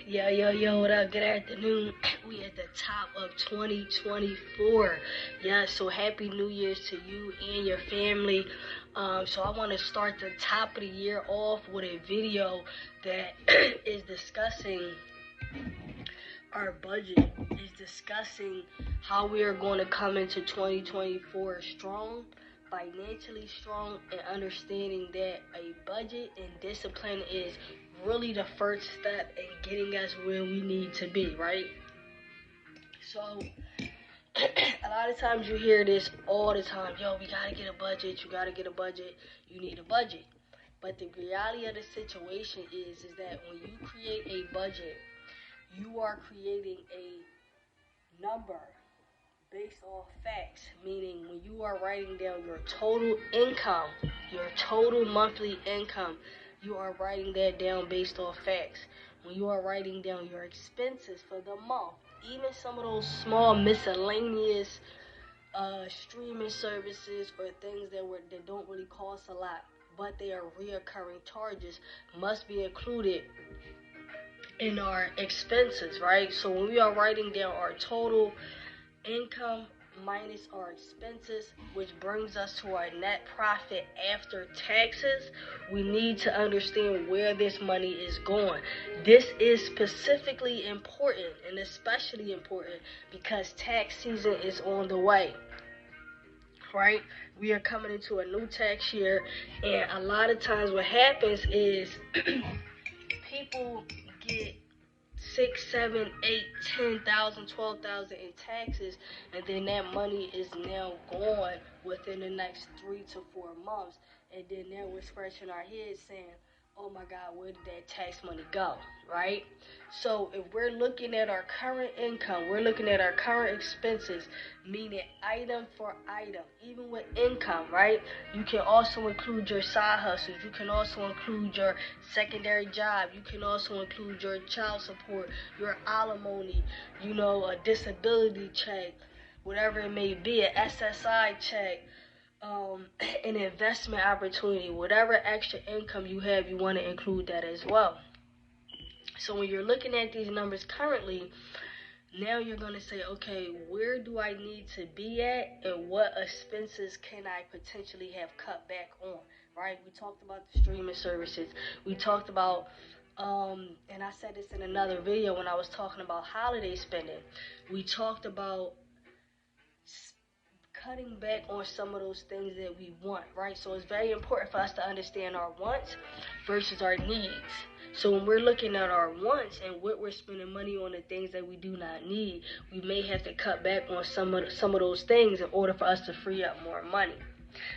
Yo, what up? Good afternoon. We at the top of 2024. Yeah, so happy New Year's to you and your family. So I want to start the top of the year off with a video that is discussing our budget, is discussing how we are going to come into 2024 strong, financially strong, and understanding that a budget and discipline is really the first step in getting us where we need to be, right? So, a lot of times you hear this all the time, yo, we gotta get a budget, you gotta get a budget, you need a budget. But the reality of the situation is that when you create a budget, you are creating a number based off facts, meaning when you are writing down your total income, your total monthly income, you are writing that down based off facts. When you are writing down your expenses for the month, even some of those small miscellaneous streaming services or things that don't really cost a lot, but they are reoccurring charges, must be included in our expenses, right? So when we are writing down our total income minus our expenses, which brings us to our net profit after taxes, we need to understand where this money is going. This is specifically important and especially important because tax season is on the way, right? We are coming into a new tax year, and a lot of times what happens is people get 6, 7, 8, 10,000, 12,000 in taxes, and then that money is now gone within the next 3 to 4 months, and then now we're scratching our heads saying, oh my God, where did that tax money go, right? So if we're looking at our current income, we're looking at our current expenses, meaning item for item, even with income, right? You can also include your side hustles. You can also include your secondary job. You can also include your child support, your alimony, a disability check, whatever it may be, an SSI check, an investment opportunity, whatever extra income you have, you want to include that as well. So when you're looking at these numbers currently, now you're going to say, okay, where do I need to be at and what expenses can I potentially have cut back on, right? We talked about the streaming services. We talked about, and I said this in another video when I was talking about holiday spending. We talked about cutting back on some of those things that we want, right? So it's very important for us to understand our wants versus our needs. So when we're looking at our wants and what we're spending money on, the things that we do not need, we may have to cut back on some of those things in order for us to free up more money.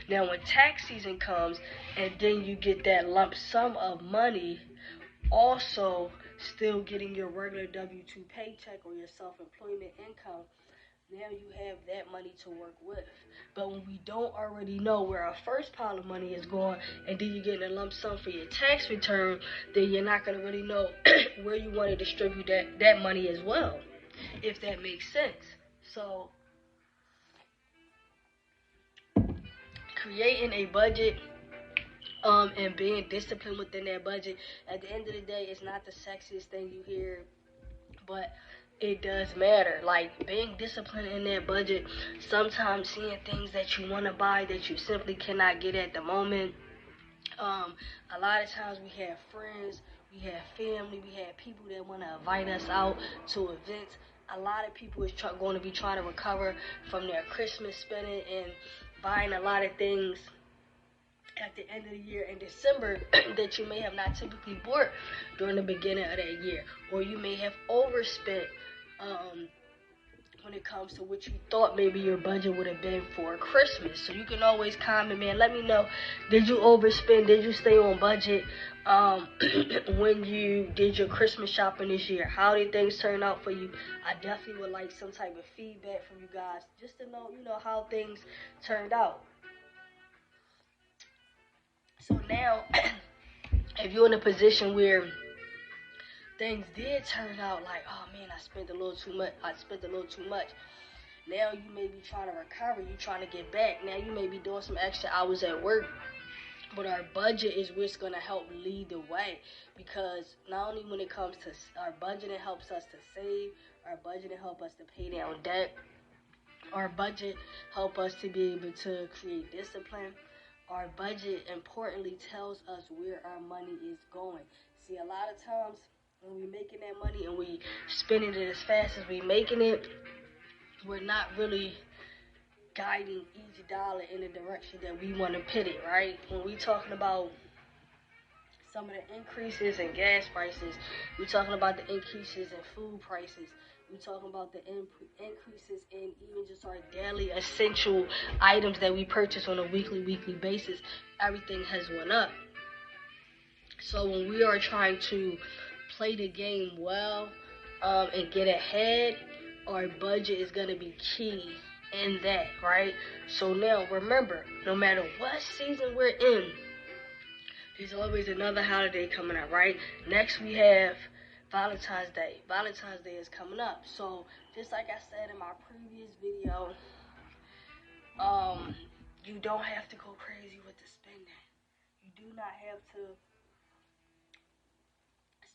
Now when tax season comes and then you get that lump sum of money, also still getting your regular W-2 paycheck or your self-employment income, now you have that money to work with. But when we don't already know where our first pile of money is going, and then you get a lump sum for your tax return, then you're not going to really know where you want to distribute that money as well, if that makes sense. So creating a budget and being disciplined within that budget, at the end of the day, it's not the sexiest thing you hear, but it does matter. Like being disciplined in that budget, sometimes seeing things that you want to buy that you simply cannot get at the moment. A lot of times we have friends, we have family, we have people that want to invite us out to events. A lot of people is going to be trying to recover from their Christmas spending and buying a lot of things at the end of the year in December that you may have not typically bought during the beginning of that year, or you may have overspent when it comes to what you thought maybe your budget would have been for Christmas. So you can always comment, man, let me know, did you overspend, did you stay on budget when you did your Christmas shopping this year? How did things turn out for you? I definitely would like some type of feedback from you guys just to know, how things turned out. So now, if you're in a position where things did turn out like, oh man, I spent a little too much. Now you may be trying to recover, you trying to get back. Now you may be doing some extra hours at work But our budget is what's going to help lead the way, because not only when it comes to our budget, it helps us to save. Our budget, it helps us to pay down debt. Our budget help us to be able to create discipline. Our budget importantly tells us where our money is going. See, a lot of times when we making that money and we spending it as fast as we making it, we're not really guiding each dollar in the direction that we want to put it, right? When we talking about some of the increases in gas prices, we're talking about the increases in food prices, we're talking about the increases in even just our daily essential items that we purchase on a weekly basis. Everything has went up. So when we are trying to play the game well, and get ahead, our budget is going to be key in that, right? So now remember, no matter what season we're in, there's always another holiday coming up, right? Next we have Valentine's Day. Valentine's Day is coming up. So just like I said in my previous video, you don't have to go crazy with the spending. You do not have to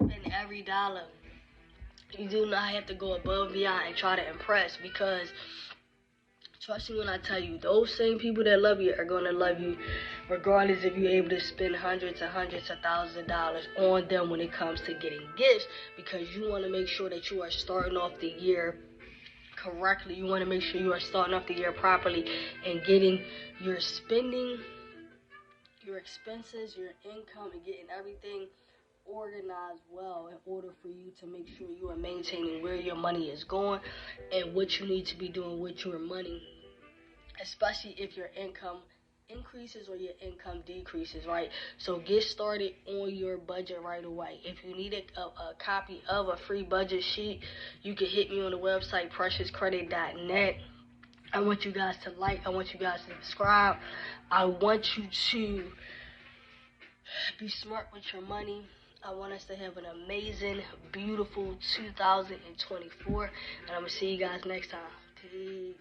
spend every dollar. You do not have to go above and beyond and try to impress, because trust me when I tell you, those same people that love you are going to love you regardless if you're able to spend hundreds of thousands of dollars on them when it comes to getting gifts, because you want to make sure that you are starting off the year correctly. You want to make sure you are starting off the year properly and getting your spending, your expenses, your income, and getting everything organized well in order for you to make sure you are maintaining where your money is going and what you need to be doing with your money, especially if your income increases or your income decreases, right? So get started on your budget right away. If you need a copy of a free budget sheet, you can hit me on the website preciouscredit.net. I want you guys to like, I want you guys to subscribe. I want you to be smart with your money. I want us to have an amazing, beautiful 2024. And I'm going to see you guys next time. Peace.